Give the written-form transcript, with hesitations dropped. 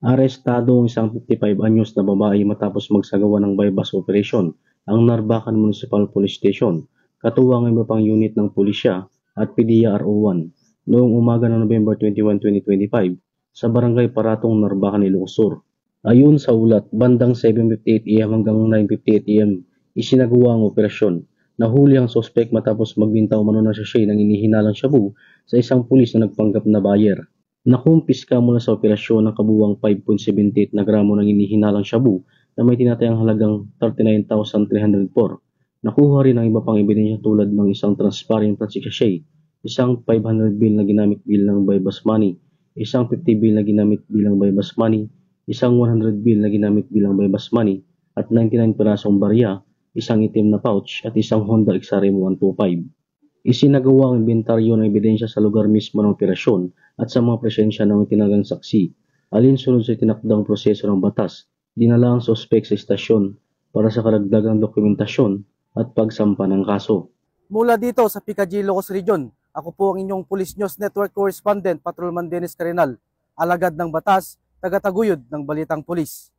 Arestado ang isang 55 anyos na babae matapos magsagawa ng bypass operation ang Narbacan Municipal Police Station, katuwang ang iba pang unit ng pulisya at PDEA RO1 noong umaga ng November 21, 2025 sa Barangay Paratong, Narbacan, Ilocos Sur. Ayon sa ulat, bandang 7:58 AM hanggang 9:58 AM isinagawa ang operasyon. Nahuli ang sospek matapos magbintaw umano ng sachet ng inihinalang shabu sa isang pulis na nagpanggap na buyer. Nakumpiska mula sa operasyon ng kabuuang 5.78 na gramo ng inihinalang shabu na may tinatayang halagang 39,304. Nakuha rin ang iba pang ebidensya tulad ng isang transparent plastic sachet, isang 500 bill na ginamit bilang bypass money, isang 50 bill na ginamit bilang bypass money, isang 100 bill na ginamit bilang bypass money, at 99 pirasong barya, isang itim na pouch at isang Honda XRM 125. Isinagawa ang inventaryo ng ebidensya sa lugar mismo ng operasyon at sa mga presensya ng itinagang saksi. Alinsunod sa tinakdang proseso ng batas, dinala ang sospek sa istasyon para sa karagdagang dokumentasyon at pagsampa ng kaso. Mula dito sa Picadillo, Ilocos Region, ako po ang inyong Police News Network Correspondent, Patrolman Dennis Carenal, alagad ng batas, tagataguyod ng Balitang Pulis.